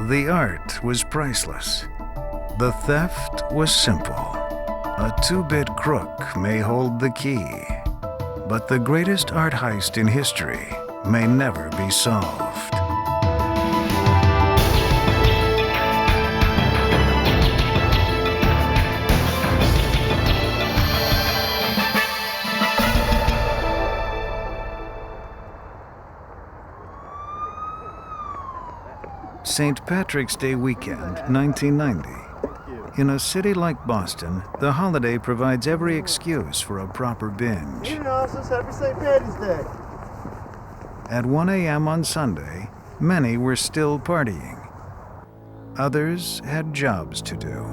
The art was priceless. The theft was simple. A two-bit crook may hold the key, but the greatest art heist in history may never be solved. St. Patrick's Day weekend, 1990. In a city like Boston, the holiday provides every excuse for a proper binge. Happy St. Patty's Day. At 1 a.m. on Sunday, many were still partying. Others had jobs to do.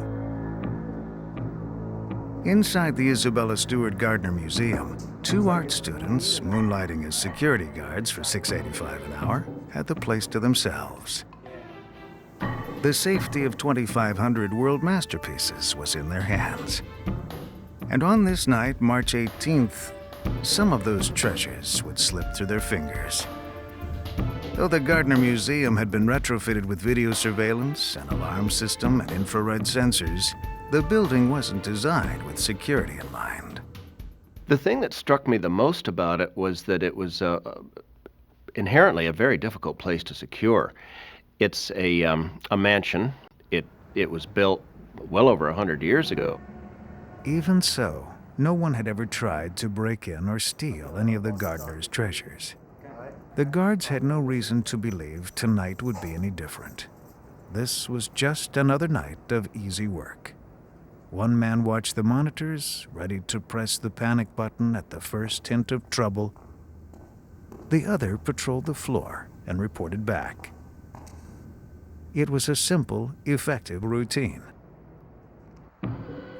Inside the Isabella Stewart Gardner Museum, two art students, moonlighting as security guards for $6.85 an hour, had the place to themselves. The safety of 2,500 world masterpieces was in their hands. And on this night, March 18th, some of those treasures would slip through their fingers. Though the Gardner Museum had been retrofitted with video surveillance, an alarm system, and infrared sensors, the building wasn't designed with security in mind. The thing that struck me the most about it was that it was inherently a very difficult place to secure. It's a mansion. It was built well over 100 years ago. Even so, no one had ever tried to break in or steal any of the Gardner's treasures. The guards had no reason to believe tonight would be any different. This was just another night of easy work. One man watched the monitors, ready to press the panic button at the first hint of trouble. The other patrolled the floor and reported back. It was a simple, effective routine.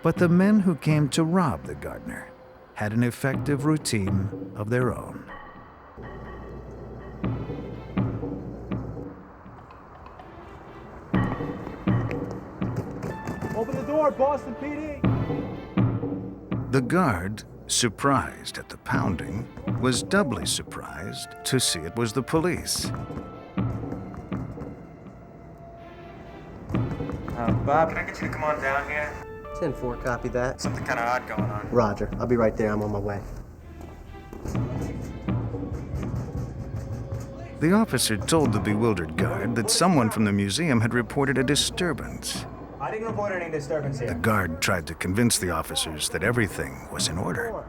But the men who came to rob the Gardner had an effective routine of their own. Open the door, Boston PD. The guard, surprised at the pounding, was doubly surprised to see it was the police. Bob, can I get you to come on down here? 10-4, copy that. Something kind of odd going on. Roger, I'll be right there. I'm on my way. The officer told the bewildered guard that someone from the museum had reported a disturbance. I didn't report any disturbance The here. guard tried to convince the officers that everything was in order.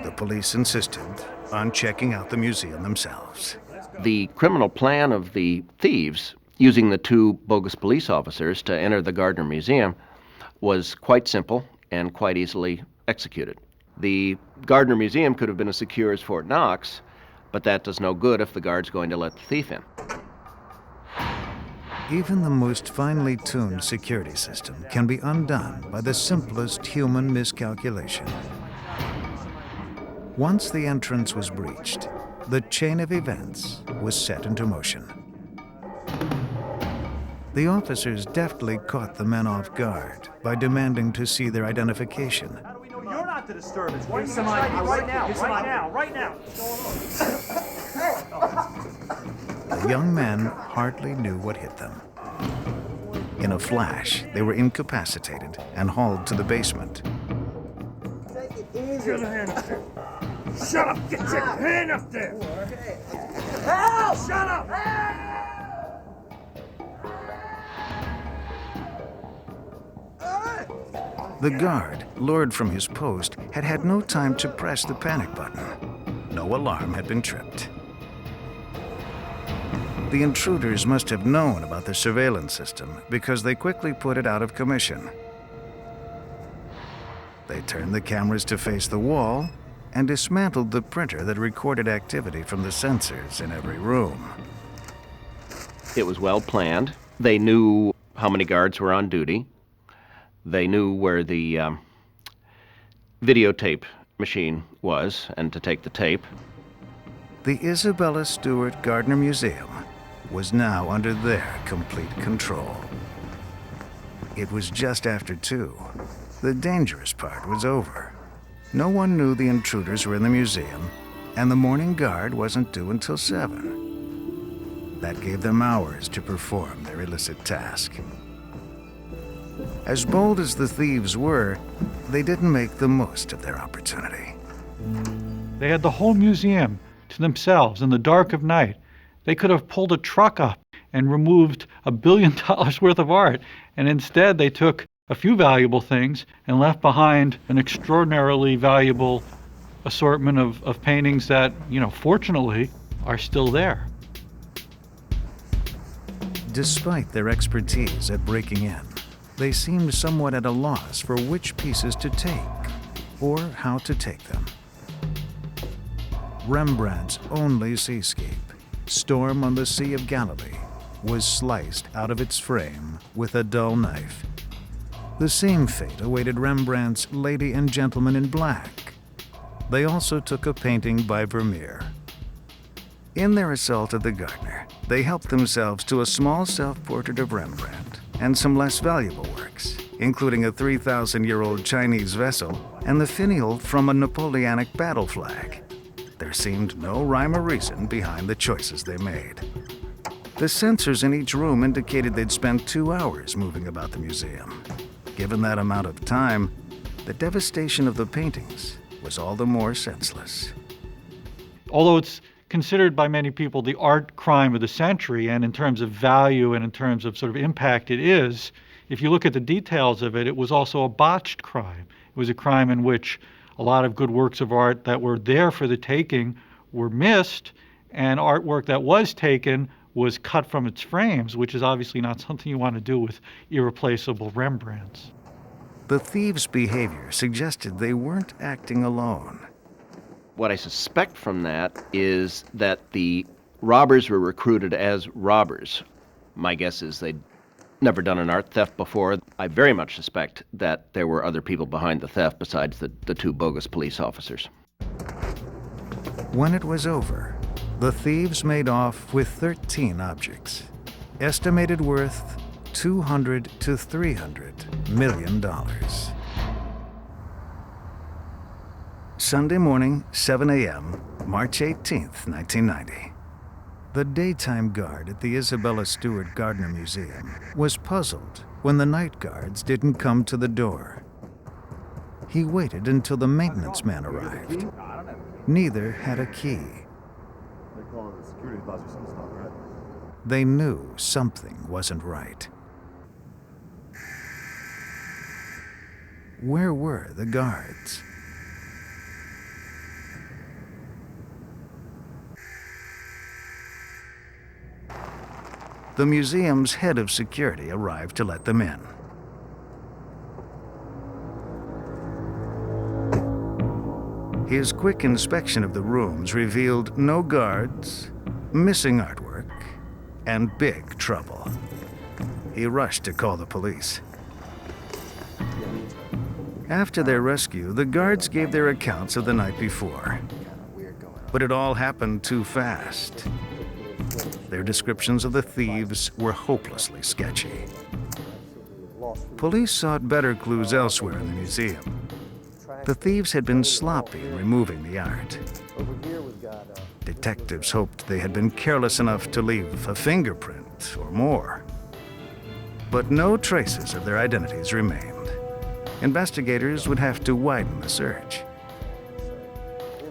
The police insisted on checking out the museum themselves. The criminal plan of the thieves, using the two bogus police officers to enter the Gardner Museum, was quite simple and quite easily executed. The Gardner Museum could have been as secure as Fort Knox, but that does no good if the guard's going to let the thief in. Even the most finely tuned security system can be undone by the simplest human miscalculation. Once the entrance was breached, the chain of events was set into motion. The officers deftly caught the men off guard by demanding to see their identification. How do we know you're not the disturbance? Why are you inside here right now? Right now. The young men hardly knew what hit them. In a flash, they were incapacitated and hauled to the basement. Take it easy. Get your hand up there. Shut up! Get your hand up there! Help! Shut up! The guard, lured from his post, had had no time to press the panic button. No alarm had been tripped. The intruders must have known about the surveillance system because they quickly put it out of commission. They turned the cameras to face the wall and dismantled the printer that recorded activity from the sensors in every room. It was well planned. They knew how many guards were on duty. They knew where the videotape machine was and to take the tape. The Isabella Stewart Gardner Museum was now under their complete control. It was just after 2. The dangerous part was over. No one knew the intruders were in the museum, and the morning guard wasn't due until 7. That gave them hours to perform their illicit task. As bold as the thieves were, they didn't make the most of their opportunity. They had the whole museum to themselves in the dark of night. They could have pulled a truck up and removed $1 billion worth of art, and instead they took a few valuable things and left behind an extraordinarily valuable assortment of paintings that, fortunately, are still there. Despite their expertise at breaking in, they seemed somewhat at a loss for which pieces to take or how to take them. Rembrandt's only seascape, Storm on the Sea of Galilee, was sliced out of its frame with a dull knife. The same fate awaited Rembrandt's Lady and Gentleman in Black. They also took a painting by Vermeer. In their assault of the Gardner, they helped themselves to a small self-portrait of Rembrandt and some less valuable works, including a 3,000-year-old Chinese vessel and the finial from a Napoleonic battle flag. There seemed no rhyme or reason behind the choices they made. The sensors in each room indicated they'd spent 2 hours moving about the museum. Given that amount of time, the devastation of the paintings was all the more senseless. Although it's considered by many people the art crime of the century, and in terms of value and in terms of sort of impact it is, if you look at the details of it, it was also a botched crime. It was a crime in which a lot of good works of art that were there for the taking were missed, and artwork that was taken was cut from its frames, which is obviously not something you want to do with irreplaceable Rembrandts. The thieves' behavior suggested they weren't acting alone. What I suspect from that is that the robbers were recruited as robbers. My guess is they'd never done an art theft before. I very much suspect that there were other people behind the theft besides the 2 bogus police officers. When it was over, the thieves made off with 13 objects, estimated worth $200 to $300 million. Sunday morning, 7 a.m., March 18th, 1990. The daytime guard at the Isabella Stewart Gardner Museum was puzzled when the night guards didn't come to the door. He waited until the maintenance man arrived. Neither had a key. They knew something wasn't right. Where were the guards? The museum's head of security arrived to let them in. His quick inspection of the rooms revealed no guards, missing artwork, and big trouble. He rushed to call the police. After their rescue, the guards gave their accounts of the night before. But it all happened too fast. Their descriptions of the thieves were hopelessly sketchy. Police sought better clues elsewhere in the museum. The thieves had been sloppy in removing the art. Detectives hoped they had been careless enough to leave a fingerprint or more. But no traces of their identities remained. Investigators would have to widen the search.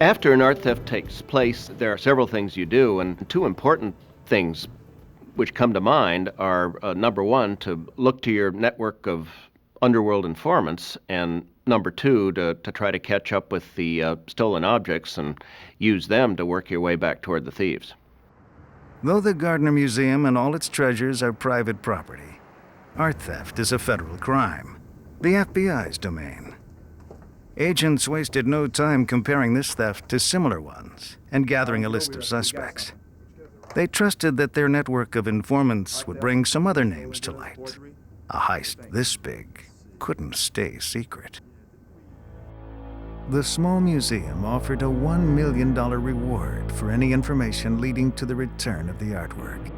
After an art theft takes place, there are several things you do, and 2 important things which come to mind are, number 1, to look to your network of underworld informants, and number 2, to try to catch up with the stolen objects and use them to work your way back toward the thieves. Though the Gardner Museum and all its treasures are private property, art theft is a federal crime, the FBI's domain. Agents wasted no time comparing this theft to similar ones and gathering a list of suspects. They trusted that their network of informants would bring some other names to light. A heist this big couldn't stay secret. The small museum offered a $1 million reward for any information leading to the return of the artwork,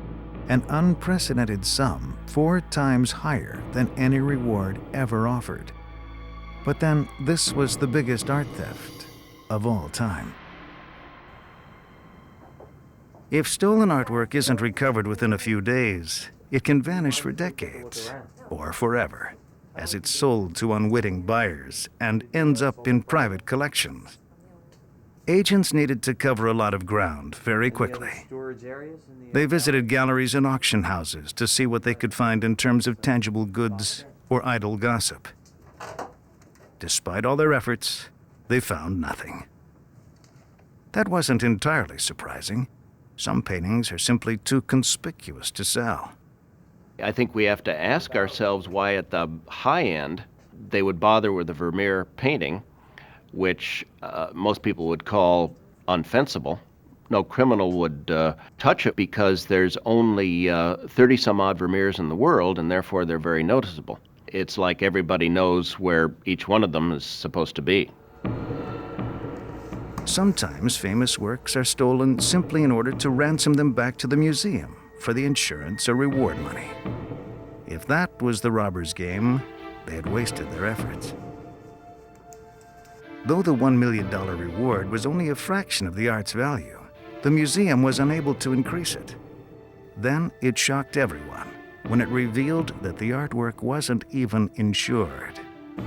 an unprecedented sum 4 times higher than any reward ever offered. But then, this was the biggest art theft of all time. If stolen artwork isn't recovered within a few days, it can vanish for decades, or forever, as it's sold to unwitting buyers and ends up in private collections. Agents needed to cover a lot of ground very quickly. They visited galleries and auction houses to see what they could find in terms of tangible goods or idle gossip. Despite all their efforts, they found nothing. That wasn't entirely surprising. Some paintings are simply too conspicuous to sell. I think we have to ask ourselves why at the high end they would bother with a Vermeer painting, which most people would call unfensible. No criminal would touch it because there's only 30-some-odd Vermeers in the world, and therefore they're very noticeable. It's like everybody knows where each one of them is supposed to be. Sometimes famous works are stolen simply in order to ransom them back to the museum for the insurance or reward money. If that was the robbers' game, they had wasted their efforts. Though the $1 million reward was only a fraction of the art's value, the museum was unable to increase it. Then it shocked everyone when it revealed that the artwork wasn't even insured.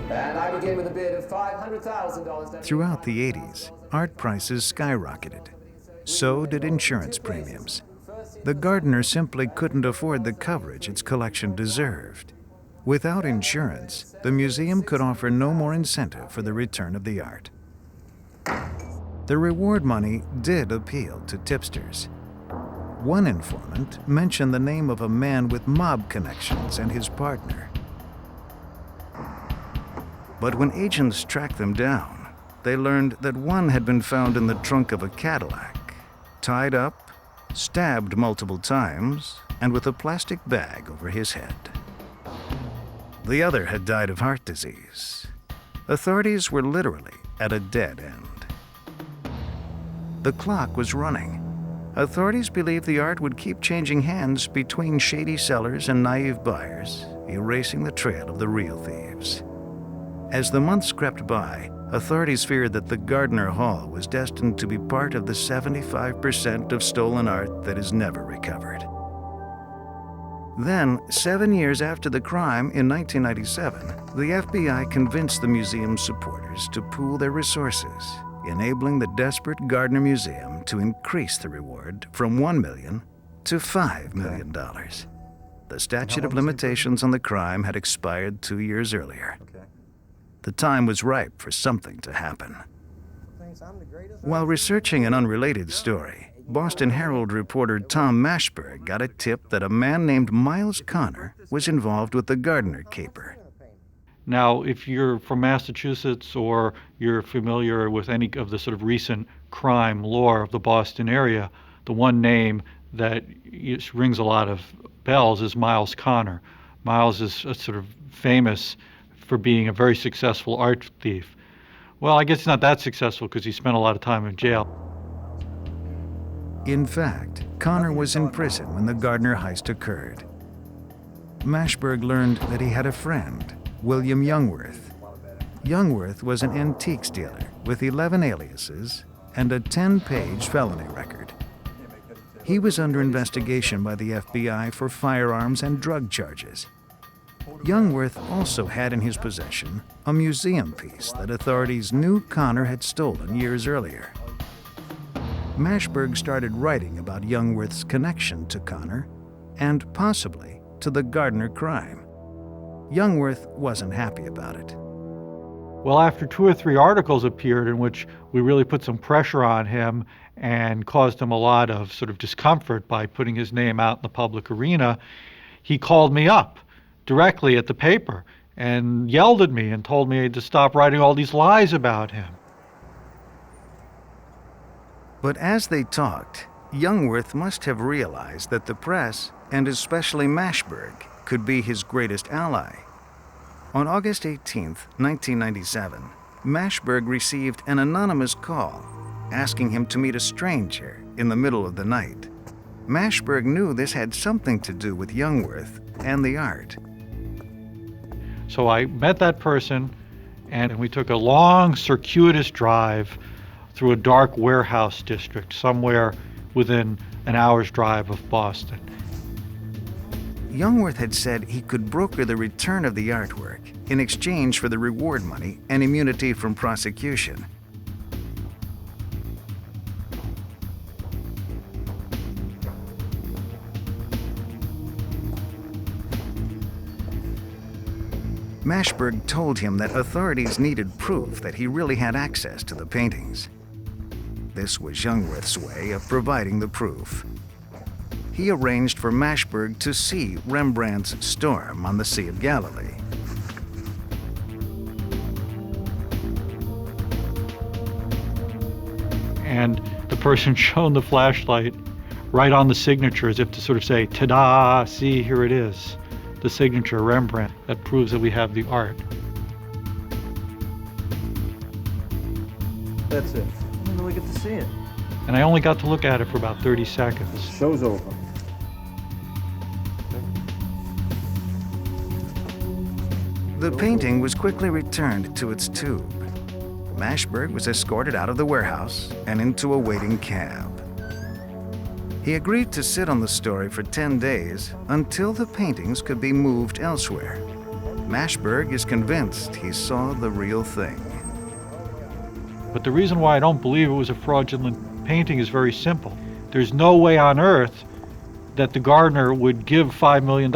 And I begin with a bid of $500,000. Throughout the 80s, art prices skyrocketed. So did insurance premiums. The Gardner simply couldn't afford the coverage its collection deserved. Without insurance, the museum could offer no more incentive for the return of the art. The reward money did appeal to tipsters. One informant mentioned the name of a man with mob connections and his partner. But when agents tracked them down, they learned that one had been found in the trunk of a Cadillac, tied up, stabbed multiple times, and with a plastic bag over his head. The other had died of heart disease. Authorities were literally at a dead end. The clock was running. Authorities believed the art would keep changing hands between shady sellers and naive buyers, erasing the trail of the real thieves. As the months crept by, authorities feared that the Gardner Hall was destined to be part of the 75% of stolen art that is never recovered. Then, 7 years after the crime in 1997, the FBI convinced the museum's supporters to pool their resources, enabling the desperate Gardner Museum to increase the reward from $1 million to $5 million. The statute of limitations on the crime had expired 2 years earlier. The time was ripe for something to happen. While researching an unrelated story, Boston Herald reporter Tom Mashberg got a tip that a man named Miles Connor was involved with the Gardner caper. Now, if you're from Massachusetts or you're familiar with any of the sort of recent crime lore of the Boston area, the one name that rings a lot of bells is Miles Connor. Miles is sort of famous for being a very successful art thief. Well, I guess he's not that successful because he spent a lot of time in jail. In fact, Connor was in prison when the Gardner heist occurred. Mashberg learned that he had a friend, William Youngworth. Youngworth was an antiques dealer with 11 aliases and a 10-page felony record. He was under investigation by the FBI for firearms and drug charges. Youngworth also had in his possession a museum piece that authorities knew Connor had stolen years earlier. Mashberg started writing about Youngworth's connection to Connor and possibly to the Gardner crime. Youngworth wasn't happy about it. Well, after 2 or 3 articles appeared in which we really put some pressure on him and caused him a lot of sort of discomfort by putting his name out in the public arena, he called me up directly at the paper and yelled at me and told me to stop writing all these lies about him. But as they talked, Youngworth must have realized that the press, and especially Mashberg, could be his greatest ally. On August 18, 1997, Mashberg received an anonymous call asking him to meet a stranger in the middle of the night. Mashberg knew this had something to do with Youngworth and the art. So I met that person, and we took a long, circuitous drive through a dark warehouse district somewhere within an hour's drive of Boston. Youngworth had said he could broker the return of the artwork in exchange for the reward money and immunity from prosecution. Mashberg told him that authorities needed proof that he really had access to the paintings. This was Youngworth's way of providing the proof. He arranged for Mashberg to see Rembrandt's Storm on the Sea of Galilee. And the person shone the flashlight right on the signature as if to sort of say, ta-da, see, here it is. The signature Rembrandt that proves that we have the art. That's it. I didn't really get to see it. And I only got to look at it for about 30 seconds. Show's over. The painting was quickly returned to its tube. Mashberg was escorted out of the warehouse and into a waiting cab. He agreed to sit on the story for 10 days until the paintings could be moved elsewhere. Mashberg is convinced he saw the real thing. But the reason why I don't believe it was a fraudulent painting is very simple. There's no way on earth that the gardener would give $5 million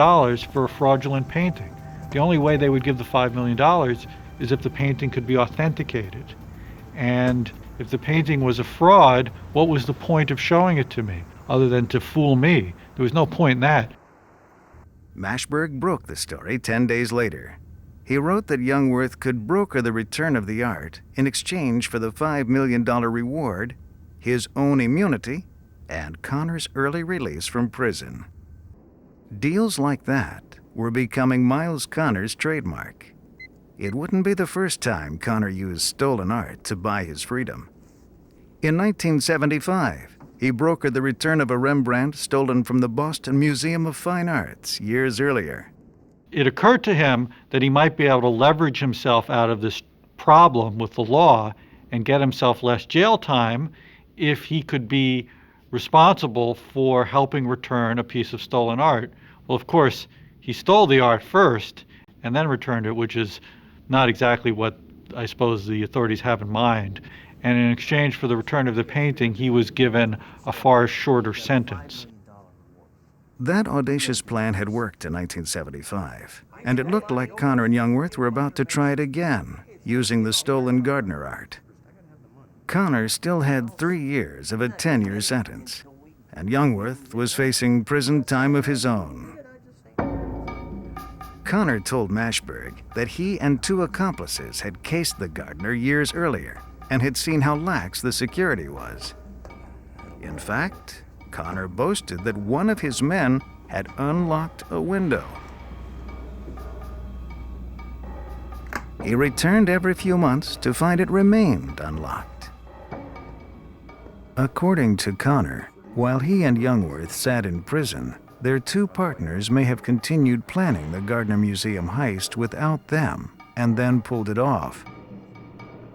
for a fraudulent painting. The only way they would give the $5 million is if the painting could be authenticated. And if the painting was a fraud, what was the point of showing it to me, other than to fool me? There was no point in that. Mashberg broke the story 10 days later. He wrote that Youngworth could broker the return of the art in exchange for the $5 million reward, his own immunity, and Connor's early release from prison. Deals like that were becoming Miles Connor's trademark. It wouldn't be the first time Connor used stolen art to buy his freedom. In 1975, he brokered the return of a Rembrandt stolen from the Boston Museum of Fine Arts years earlier. It occurred to him that he might be able to leverage himself out of this problem with the law and get himself less jail time if he could be responsible for helping return a piece of stolen art. Well, of course, he stole the art first and then returned it, which is not exactly what I suppose the authorities have in mind. And in exchange for the return of the painting, he was given a far shorter sentence. That audacious plan had worked in 1975, and it looked like Connor and Youngworth were about to try it again, using the stolen Gardner art. Connor still had 3 years of a 10-year sentence, and Youngworth was facing prison time of his own. Connor told Mashberg that he and 2 accomplices had cased the Gardner years earlier and had seen how lax the security was. In fact, Connor boasted that one of his men had unlocked a window. He returned every few months to find it remained unlocked. According to Connor, while he and Youngworth sat in prison, their 2 partners may have continued planning the Gardner Museum heist without them and then pulled it off.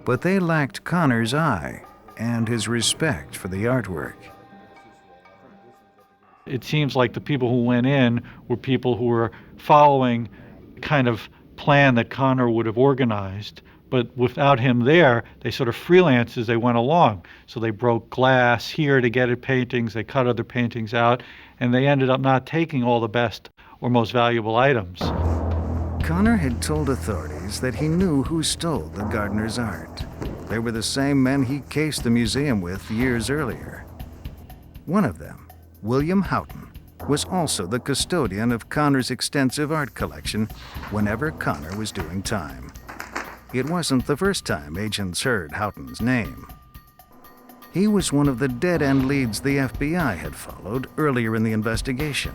But they lacked Connor's eye and his respect for the artwork. It seems like the people who went in were people who were following the kind of plan that Connor would have organized, but without him there, they sort of freelanced as they went along. So they broke glass here to get at paintings, they cut other paintings out, and they ended up not taking all the best or most valuable items. Connor had told authorities that he knew who stole the Gardner's art. They were the same men he cased the museum with years earlier. One of them, William Houghton, was also the custodian of Connor's extensive art collection whenever Connor was doing time. It wasn't the first time agents heard Houghton's name. He was one of the dead-end leads the FBI had followed earlier in the investigation.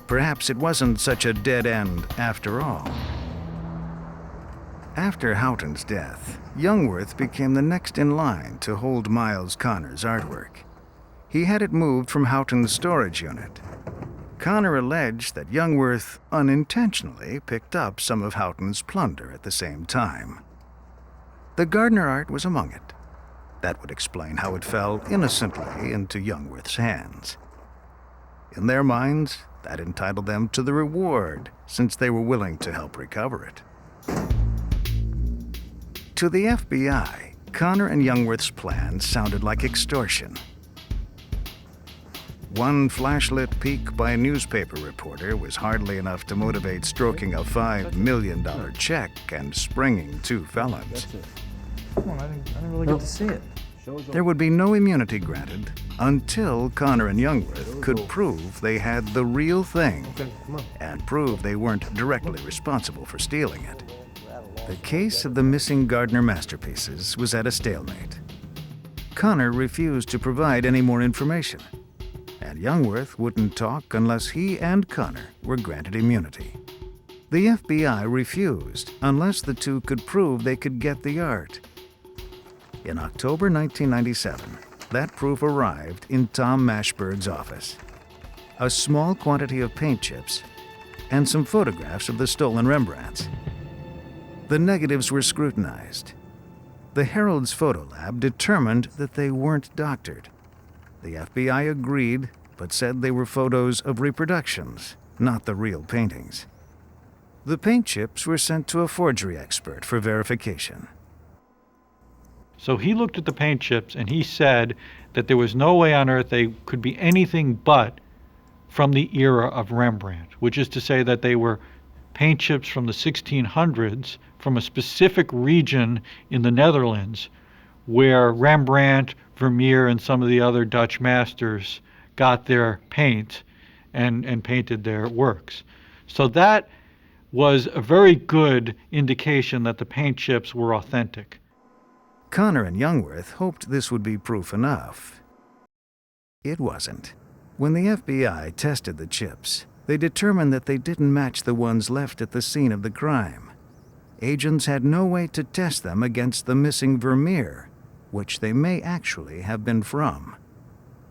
Perhaps it wasn't such a dead end after all. After Houghton's death, Youngworth became the next in line to hold Miles Connor's artwork. He had it moved from Houghton's storage unit. Connor alleged that Youngworth unintentionally picked up some of Houghton's plunder at the same time. The Gardner art was among it. That would explain how it fell innocently into Youngworth's hands. In their minds, that entitled them to the reward, since they were willing to help recover it. To the FBI, Connor and Youngworth's plan sounded like extortion. One flashlit peek by a newspaper reporter was hardly enough to motivate stroking a $5 million check and springing two felons. Come on, I didn't really get to see it. There would be no immunity granted until Connor and Youngworth could prove they had the real thing and prove they weren't directly responsible for stealing it. The case of the missing Gardner masterpieces was at a stalemate. Connor refused to provide any more information, and Youngworth wouldn't talk unless he and Connor were granted immunity. The FBI refused unless the two could prove they could get the art. In October 1997, that proof arrived in Tom Mashberg's office. A small quantity of paint chips and some photographs of the stolen Rembrandts. The negatives were scrutinized. The Herald's photo lab determined that they weren't doctored. The FBI agreed, but said they were photos of reproductions, not the real paintings. The paint chips were sent to a forgery expert for verification. So he looked at the paint chips and he said that there was no way on earth they could be anything but from the era of Rembrandt, which is to say that they were paint chips from the 1600s from a specific region in the Netherlands where Rembrandt, Vermeer, and some of the other Dutch masters got their paint and painted their works. So that was a very good indication that the paint chips were authentic. Connor and Youngworth hoped this would be proof enough. It wasn't. When the FBI tested the chips, they determined that they didn't match the ones left at the scene of the crime. Agents had no way to test them against the missing Vermeer, which they may actually have been from.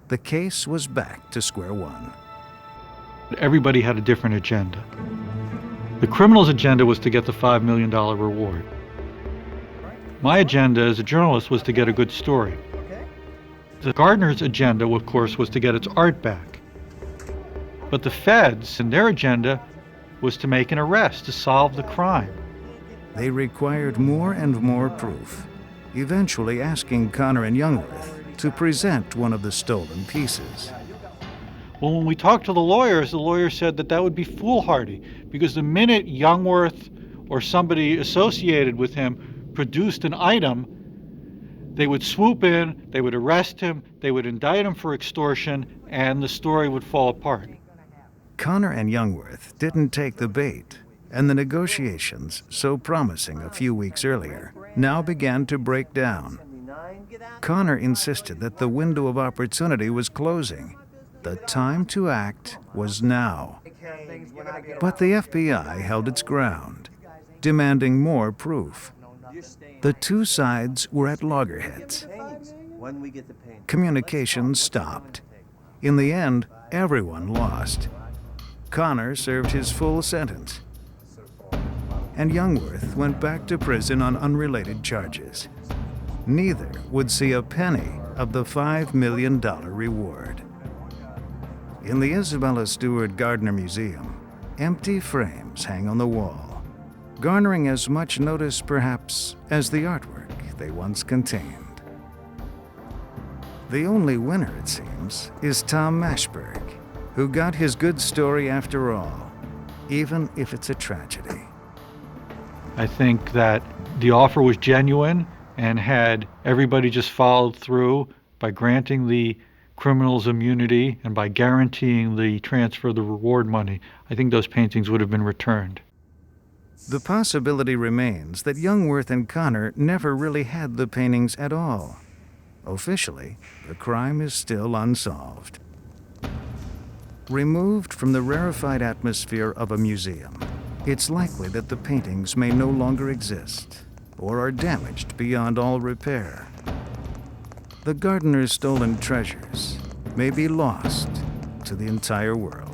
The case was back to square one. Everybody had a different agenda. The criminal's agenda was to get the $5 million reward. My agenda as a journalist was to get a good story. The Gardner's agenda, of course, was to get its art back. But the feds and their agenda was to make an arrest, to solve the crime. They required more and more proof, eventually asking Connor and Youngworth to present one of the stolen pieces. Well, when we talked to the lawyers said that that would be foolhardy, because the minute Youngworth or somebody associated with him produced an item, they would swoop in, they would arrest him, they would indict him for extortion, and the story would fall apart. Connor and Youngworth didn't take the bait, and the negotiations, so promising a few weeks earlier, now began to break down. Connor insisted that the window of opportunity was closing. The time to act was now. But the FBI held its ground, demanding more proof. The two sides were at loggerheads. Communication stopped. In the end, everyone lost. Connor served his full sentence, and Youngworth went back to prison on unrelated charges. Neither would see a penny of the $5 million reward. In the Isabella Stewart Gardner Museum, empty frames hang on the wall, garnering as much notice, perhaps, as the artwork they once contained. The only winner, it seems, is Tom Mashberg, who got his good story after all, even if it's a tragedy. I think that the offer was genuine, and had everybody just followed through by granting the criminals immunity and by guaranteeing the transfer of the reward money, I think those paintings would have been returned. The possibility remains that Youngworth and Connor never really had the paintings at all. Officially, the crime is still unsolved. Removed from the rarefied atmosphere of a museum, it's likely that the paintings may no longer exist or are damaged beyond all repair. The gardener's stolen treasures may be lost to the entire world.